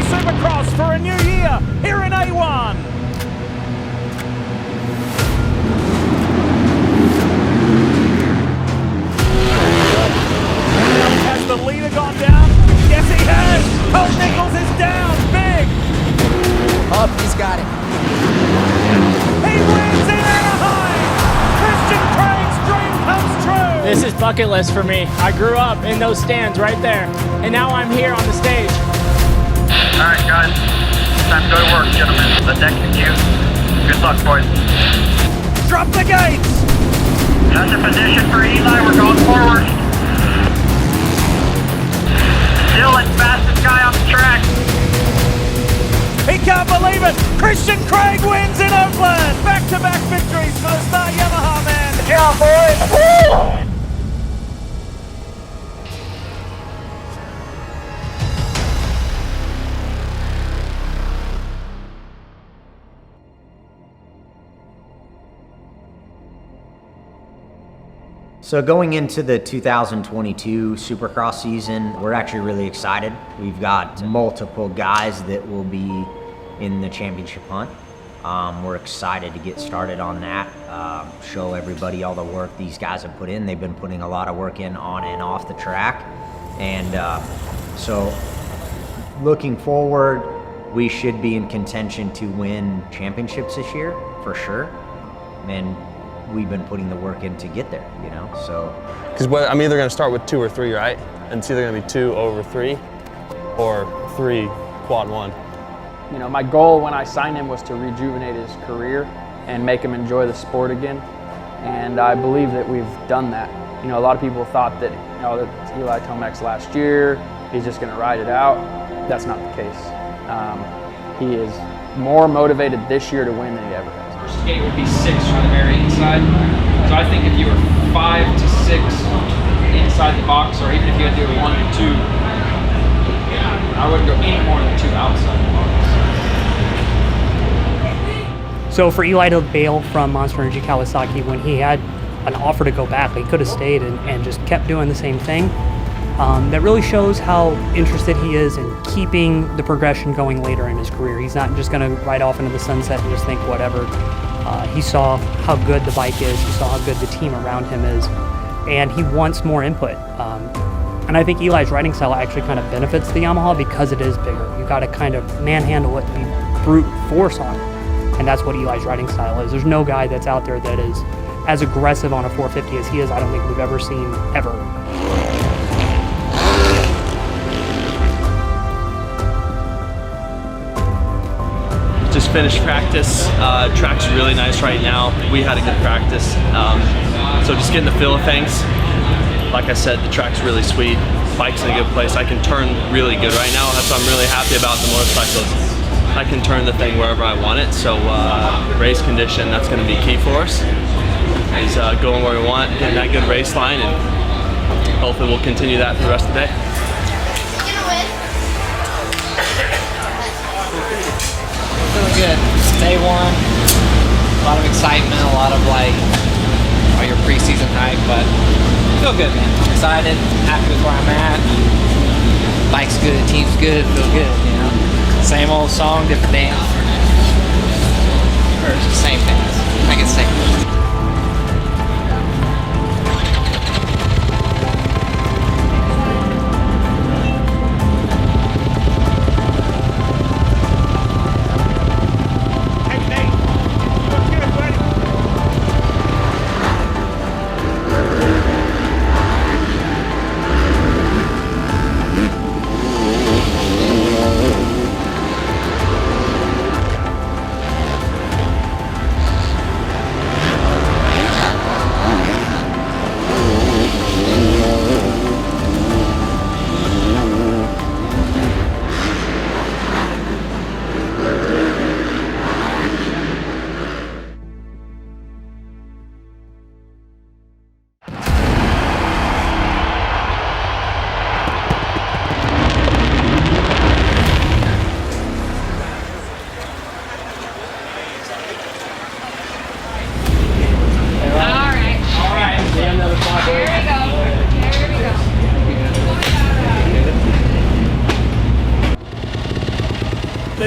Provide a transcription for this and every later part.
Supercross for a new year here in A1. Has the leader gone down? Yes, he has. Colt Nichols is down big. Up, he's got it. He wins in Anaheim. Christian Craig's dream comes true. This is bucket list for me. I grew up in those stands right there, and now I'm here on the stage. All right, guys, time to go to work, gentlemen. Let's execute. Good luck, boys. Drop the gates. That's a position for Eli. We're going forward. Dylan, fastest guy on the track. He can't believe it. Christian Craig wins in Oakland. Back-to-back victories for the star Yamaha man. Yeah, boys. Woo! So going into the 2022 Supercross season, we're actually really excited. We've got multiple guys that will be in the championship hunt. We're excited to get started on that, show everybody all the work these guys have put in. They've been putting a lot of work in on and off the track. And so looking forward, we should be in contention to win championships this year, for sure. And we've been putting the work in to get there, you know, so. Because I'm either going to start with 2 or 3, right? And it's either going to be 2 over 3 or 3 quad 1. You know, my goal when I signed him was to rejuvenate his career and make him enjoy the sport again. And I believe that we've done that. You know, a lot of people thought that, you know, that's Eli Tomac's last year, he's just going to ride it out. That's not the case. He is more motivated this year to win than he ever has. First gate would be 6 from the very inside. So I think if you were 5 to 6 inside the box, or even if you had to do a 1 to 2, I wouldn't go any more than 2 outside the box. So for Eli to bail from Monster Energy Kawasaki when he had an offer to go back, he could have stayed and just kept doing the same thing. That really shows how interested he is in keeping the progression going later in his career. He's not just going to ride off into the sunset and just think whatever. He saw how good the bike is, he saw how good the team around him is, and he wants more input. And I think Eli's riding style actually kind of benefits the Yamaha because it is bigger. You got to kind of manhandle it and brute force on it, and that's what Eli's riding style is. There's no guy that's out there that is as aggressive on a 450 as he is. I don't think we've ever seen, ever. Just finished practice. Track's really nice right now. We had a good practice. So just getting the feel of things. Like I said, the track's really sweet. Bike's in a good place. I can turn really good right now. That's what I'm really happy about the motorcycles. I can turn the thing wherever I want it. So race condition, that's going to be key for us. Is going where we want, getting that good race line, and hopefully we'll continue that for the rest of the day. Feeling good. Day one, a lot of excitement, a lot of like all your preseason hype, but feel good, man. Excited, happy with where I'm at. Bike's good, team's good, feel good, you know. Same old song, different dance. Or same dance. I can say.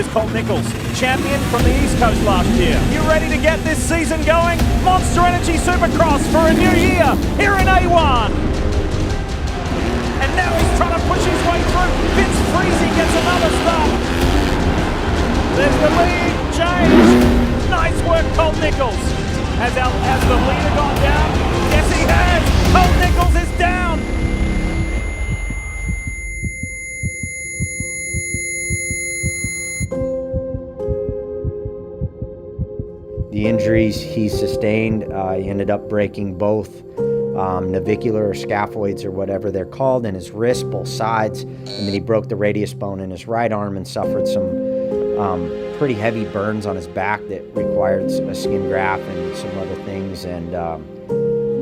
is Colt Nichols, champion from the East Coast last year. You ready to get this season going? Monster Energy Supercross for a new year here in A1. And now he's trying to push his way through. Vince Freezy gets another stop. There's the lead change. Nice work, Colt Nichols. Has the leader gone down? Yes, he has. Colt Nichols is down. The injuries he sustained, he ended up breaking both navicular or scaphoids or whatever they're called in his wrist, both sides, and then he broke the radius bone in his right arm and suffered some pretty heavy burns on his back that required a skin graft and some other things, and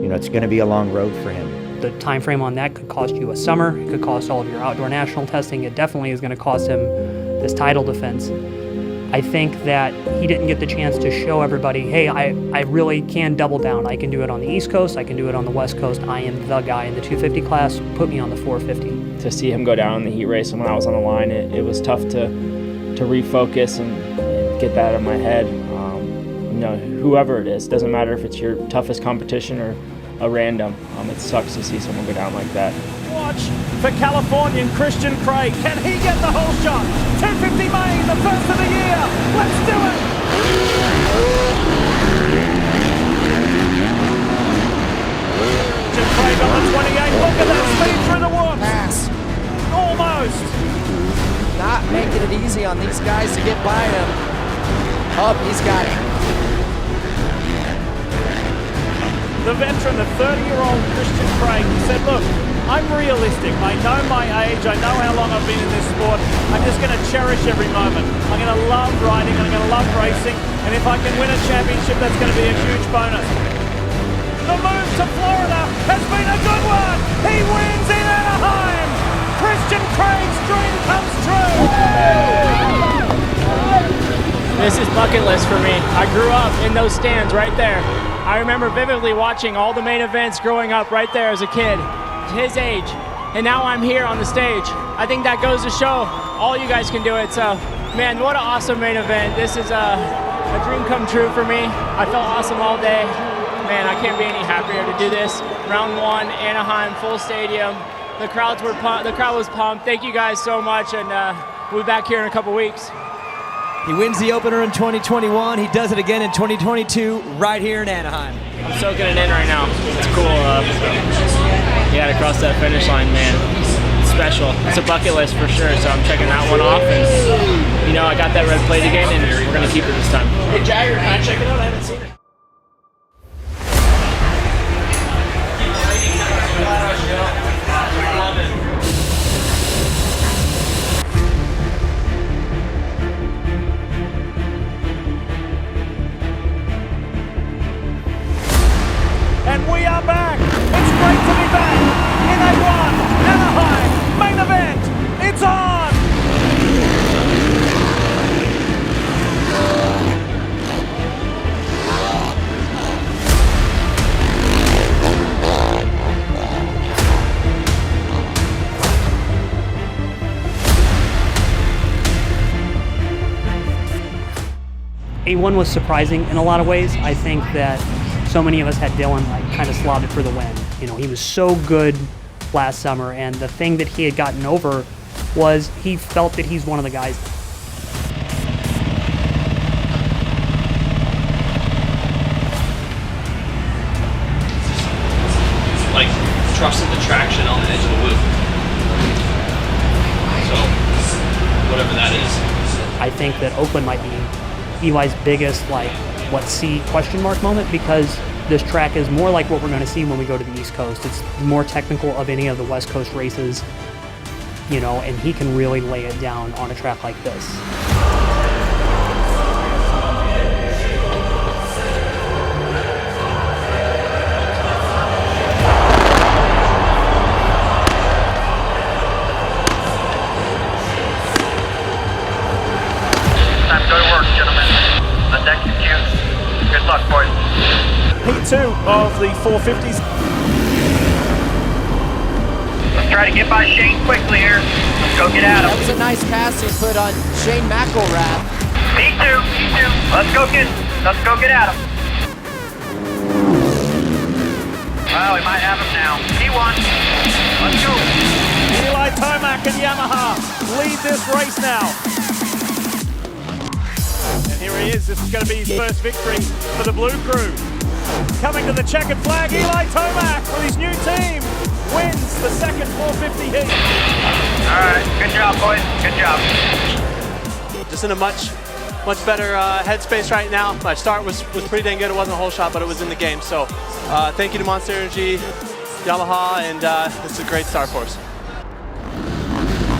you know, it's going to be a long road for him. The time frame on that could cost you a summer, it could cost all of your outdoor national testing, it definitely is going to cost him this title defense. I think that he didn't get the chance to show everybody, hey, I really can double down. I can do it on the East Coast, I can do it on the West Coast. I am the guy in the 250 class, put me on the 450. To see him go down in the heat race and when I was on the line, it was tough to refocus and get that out of my head. You know, whoever it is, doesn't matter if it's your toughest competition or a random. It sucks to see someone go down like that. Watch for Californian Christian Craig. Can he get the whole shot? 250 main, the first of the year. Let's do it. Christian Craig on the 28. Look at that speed through the whoops. Pass. Almost. Not making it easy on these guys to get by him. Oh, he's got it. The veteran, the 30-year-old Christian Craig, he said, look, I'm realistic. I know my age. I know how long I've been in this sport. I'm just going to cherish every moment. I'm going to love riding. I'm going to love racing. And if I can win a championship, that's going to be a huge bonus. The move to Florida has been a good one. He wins in Anaheim. Christian Craig's dream comes true. This is bucket list for me. I grew up in those stands right there. I remember vividly watching all the main events growing up right there as a kid, his age, and now I'm here on the stage. I think that goes to show all you guys can do it. So, man, what an awesome main event. This is a dream come true for me. I felt awesome all day. Man, I can't be any happier to do this. Round one, Anaheim, full stadium. The crowd was pumped. Thank you guys so much, and we'll be back here in a couple weeks. He wins the opener in 2021. He does it again in 2022 right here in Anaheim. I'm soaking it in right now. It's cool. Yeah, to cross that finish line, man. It's special. It's a bucket list for sure, so I'm checking that one off. And, you know, I got that red plate again, and we're going to keep it this time. Hey, Jagger, can I check it out? I haven't seen it. And we are back. It's great to be back in A1, Anaheim, main event. It's on. A1 was surprising in a lot of ways. I think that so many of us had Dylan like kind of slotted for the win. You know, he was so good last summer, and the thing that he had gotten over was he felt that he's one of the guys. Like, trusted the traction on the edge of the loop. So, whatever that is. I think that Oakland might be Eli's biggest, like, let's see question mark moment, because this track is more like what we're going to see when we go to the East Coast. It's more technical of any of the West Coast races, you know, and he can really lay it down on a track like this. Time to go to work, gentlemen. Let's execute. Good luck, boys. P2 of the 450s. Let's try to get by Shane quickly here. Let's go get at him. That was a nice pass he put on Shane McElrath. Me too, me too. Let's go get at him. Well, we might have him now. He won. Let's go. Eli Tomac and Yamaha lead this race now. And here he is. This is going to be his first victory for the bLUcRU. Coming to the checkered flag, Eli Tomac with his new team wins the second 450 heat. All right, good job, boys. Good job. Just in a much better headspace right now. My start was pretty dang good. It wasn't a whole shot, but it was in the game. So thank you to Monster Energy, Yamaha, and it's a great start for us.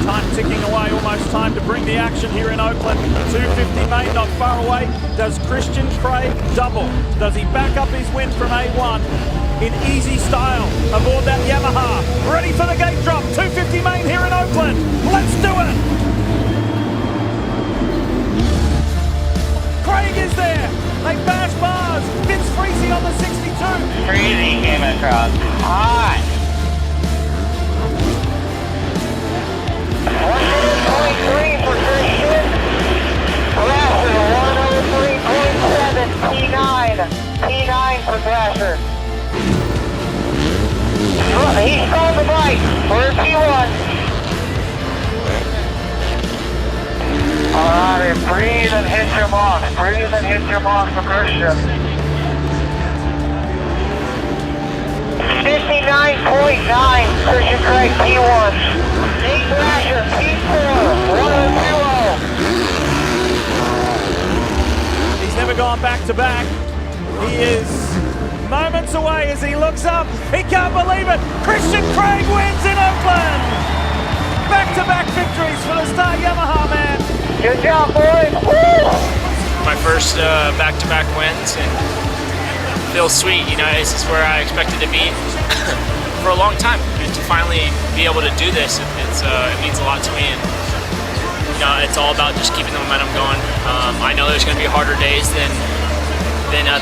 Time ticking away, almost time to bring the action here in Oakland. 250 main not far away. Does Christian Craig double? Does he back up his win from A1 in easy style aboard that Yamaha? Ready for the gate drop. 250 main here in Oakland. Let's do it! Craig is there. They bash bars. Vince Freezy on the 62. Freezy came across hot. 103 for Christian. Thrasher 103.7. P9 for Thrasher. He's on the bike. Where's P1? Alright, breathe and hit your mark. Breathe and hit your mark for Christian. 59.9, Christian Craig P1. Nate Thrasher P4, 1-0. He's never gone back to back. He is moments away as he looks up. He can't believe it. Christian Craig wins in Oakland. Back-to-back victories for the Star Yamaha man. Good job, boys. Woo! My first back-to-back wins, and feels sweet. You know, this is where I expected to be for a long time. And to finally be able to do this, it means a lot to me. And you know, it's all about just keeping the momentum going. I know there's going to be harder days than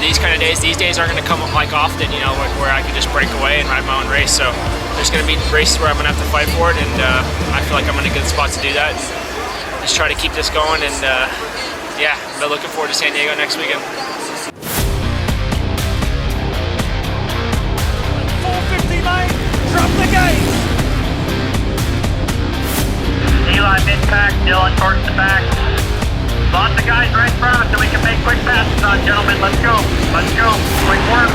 these kind of days. These days aren't going to come like often, you know, where I can just break away and ride my own race. So there's going to be races where I'm going to have to fight for it, and I feel like I'm in a good spot to do that. Just try to keep this going, and yeah, I'm looking forward to San Diego next weekend. 450 main, drop the gate. Eli mid-pack, Dylan towards the back. Lots of guys right in front of us so we can make quick passes on, gentlemen. Let's go. Let's go. Quick work.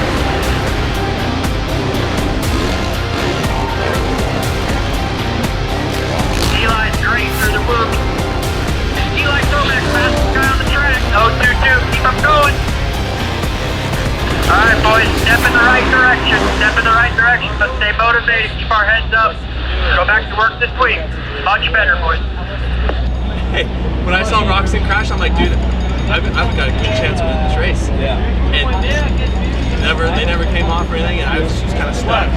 Eli's great through the boot. Eli Tomac, fastest guy on the track. 022, keep him going. All right, boys, step in the right direction. Step in the right direction, but stay motivated. Keep our heads up. Go back to work this week. Much better, boys. Hey, when I saw Roxon crash, I'm like, dude, I've got a good chance of winning this race. Yeah. And they never came off or anything, and I was just kind of stuck.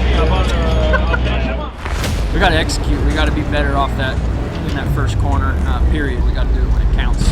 We got to execute. We got to be better off that in that first corner. Period. We got to do it when it counts.